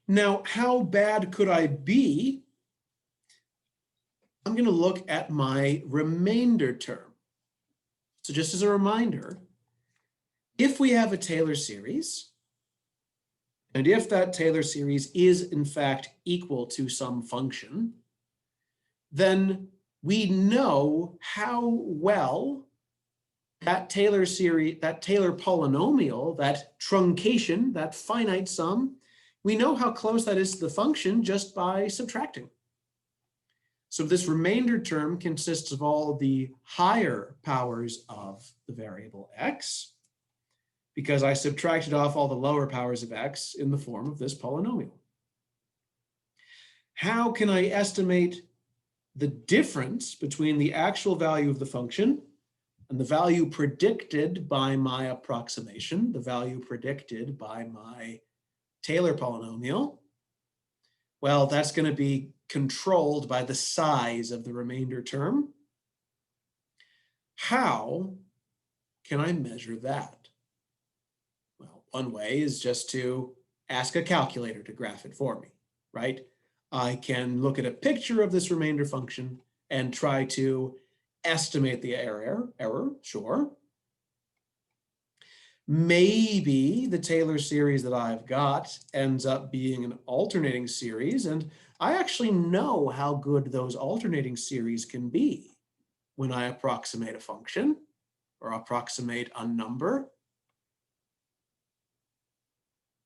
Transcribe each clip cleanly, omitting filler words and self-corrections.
Now, how bad could I be? I'm going to look at my remainder term. So just as a reminder, if we have a Taylor series, and if that Taylor series is in fact equal to some function, then we know how well that Taylor series, that Taylor polynomial, that truncation, that finite sum, we know how close that is to the function just by subtracting. So this remainder term consists of all the higher powers of the variable x, because I subtracted off all the lower powers of x in the form of this polynomial. How can I estimate the difference between the actual value of the function and the value predicted by my approximation, the value predicted by my Taylor polynomial? Well, that's going to be controlled by the size of the remainder term. How can I measure that? Well, one way is just to ask a calculator to graph it for me, right? I can look at a picture of this remainder function and try to estimate the error, sure. Maybe the Taylor series that I've got ends up being an alternating series, and I actually know how good those alternating series can be when I approximate a function or approximate a number.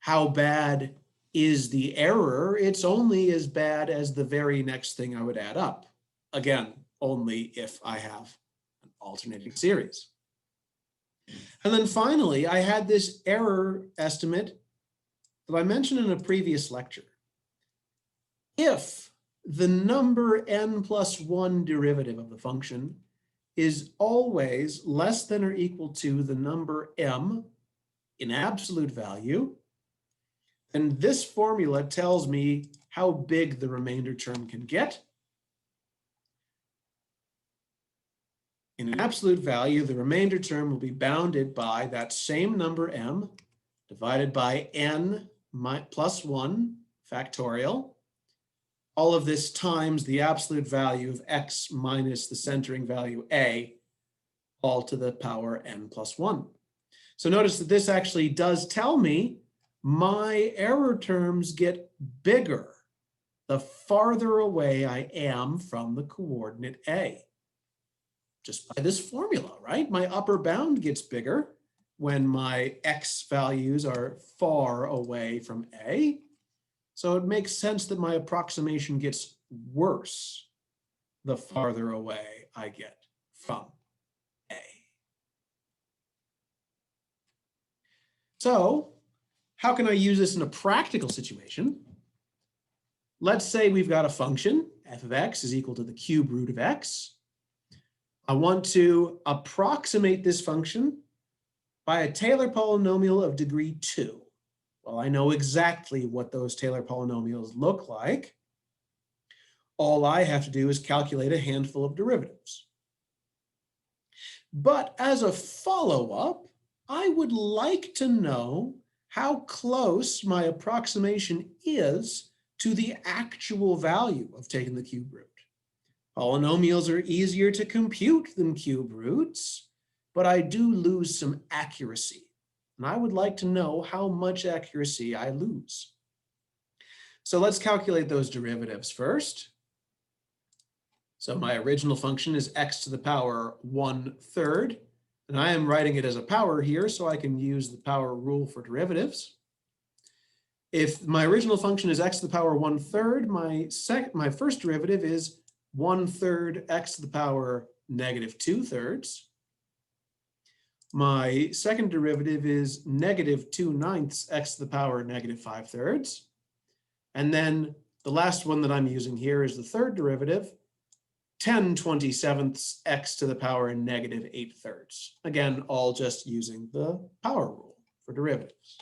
How bad is the error? It's only as bad as the very next thing I would add up. Again, only if I have an alternating series. And then finally, I had this error estimate that I mentioned in a previous lecture. If the number n plus 1 derivative of the function is always less than or equal to the number m in absolute value, then this formula tells me how big the remainder term can get. In an absolute value, the remainder term will be bounded by that same number m divided by n plus 1 factorial. All of this times the absolute value of x minus the centering value a, all to the power n plus 1. So notice that this actually does tell me my error terms get bigger the farther away I am from the coordinate a. Just by this formula, right? My upper bound gets bigger when my x values are far away from a. So it makes sense that my approximation gets worse the farther away I get from a. So how can I use this in a practical situation? Let's say we've got a function, f of x is equal to the cube root of x. I want to approximate this function by a Taylor polynomial of degree 2. Well, I know exactly what those Taylor polynomials look like. All I have to do is calculate a handful of derivatives. But as a follow-up, I would like to know how close my approximation is to the actual value of taking the cube root. Polynomials are easier to compute than cube roots, but I do lose some accuracy. And I would like to know how much accuracy I lose. So let's calculate those derivatives first. So my original function is x to the power 1/3. And I am writing it as a power here, so I can use the power rule for derivatives. If my original function is x to the power 1/3, my first derivative is 1/3 x to the power negative 2/3. My second derivative is negative 2/9 x to the power negative 5/3. And then the last one that I'm using here is the third derivative, 10/27 x to the power negative 8/3. Again, all just using the power rule for derivatives.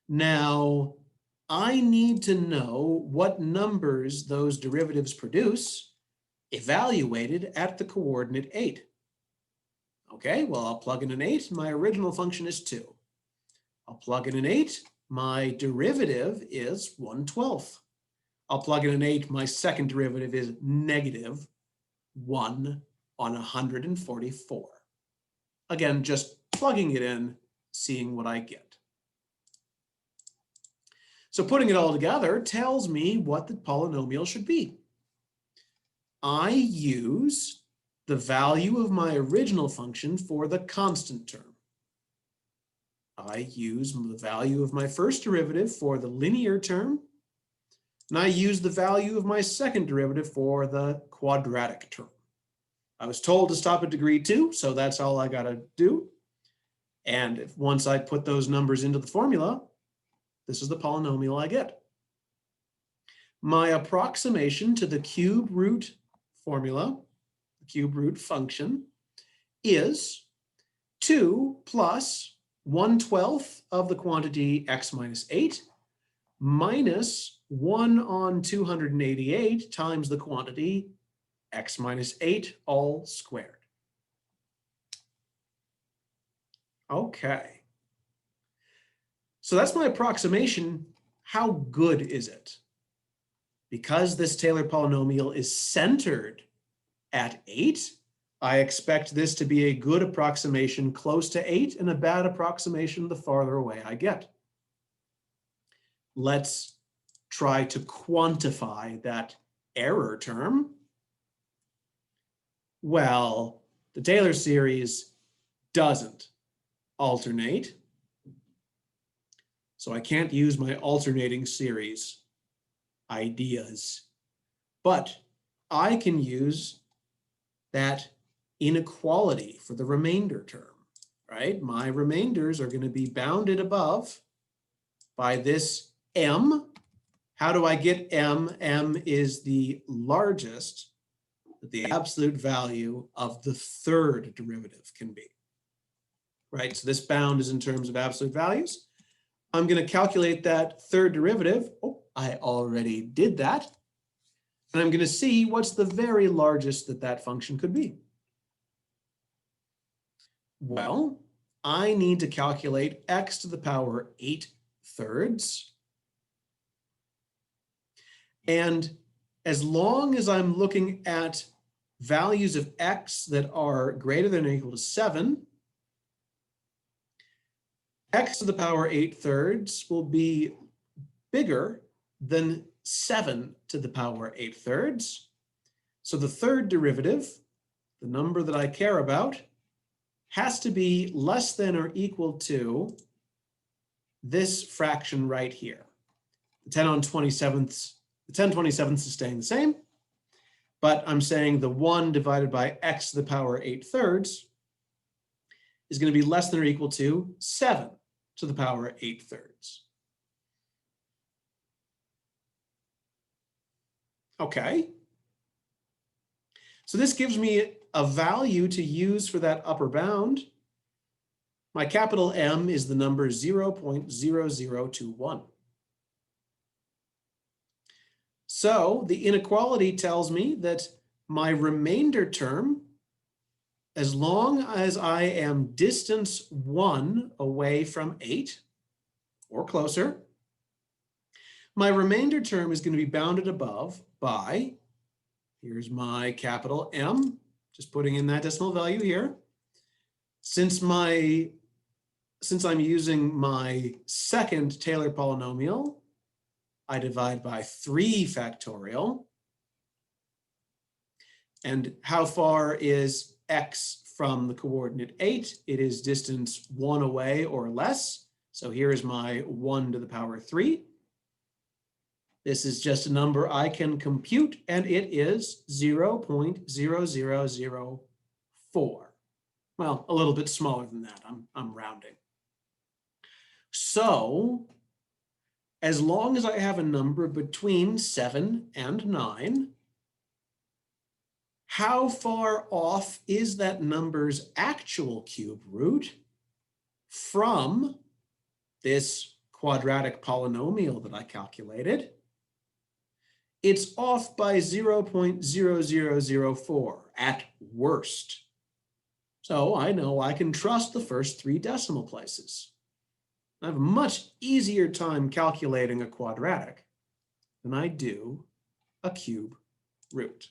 Now, I need to know what numbers those derivatives produce evaluated at the coordinate 8. Okay, well, I'll plug in an 8. My original function is 2. I'll plug in an 8. my derivative is 1/12. I'll plug in an 8. My second derivative is negative 1 on 144. Again, just plugging it in, seeing what I get. So putting it all together tells me what the polynomial should be. I use the value of my original function for the constant term. I use the value of my first derivative for the linear term, and I use the value of my second derivative for the quadratic term. I was told to stop at degree 2, so that's all I got to do. And once I put those numbers into the formula, this is the polynomial I get. My approximation to the cube root formula, the cube root function, is 2 plus 1/12 of the quantity x minus 8 minus 1 on 288 times the quantity x minus 8 all squared. Okay. So that's my approximation. How good is it? Because this Taylor polynomial is centered at 8, I expect this to be a good approximation close to 8 and a bad approximation the farther away I get. Let's try to quantify that error term. Well, the Taylor series doesn't alternate, so I can't use my alternating series ideas, but I can use that inequality for the remainder term, right? My remainders are going to be bounded above by this m. How do I get m? M is the largest that the absolute value of the third derivative can be, right? So this bound is in terms of absolute values. I'm going to calculate that third derivative. Oh, I already did that. And I'm going to see what's the very largest that that function could be. Well, I need to calculate x to the power 8/3. And as long as I'm looking at values of x that are greater than or equal to 7, x to the power 8/3 will be bigger than 7 to the power 8/3. So the third derivative, the number that I care about, has to be less than or equal to this fraction right here. The 10/27ths is staying the same, but I'm saying the 1 divided by x to the power 8/3 is going to be less than or equal to 7 to the power 8/3. Okay. So this gives me a value to use for that upper bound. My capital M is the number 0.0021. So the inequality tells me that my remainder term, as long as I am distance 1 away from 8 or closer, my remainder term is going to be bounded above by, here's my capital M, just putting in that decimal value here. Since I'm using my second Taylor polynomial, I divide by 3 factorial. And how far is x from the coordinate 8? It is distance 1 away or less. So here is my 1 to the power 3. This is just a number I can compute, and it is 0.0004. Well, a little bit smaller than that. I'm rounding. So as long as I have a number between 7 and 9, how far off is that number's actual cube root from this quadratic polynomial that I calculated? It's off by 0.0004 at worst. So I know I can trust the first 3 decimal places. I have a much easier time calculating a quadratic than I do a cube root.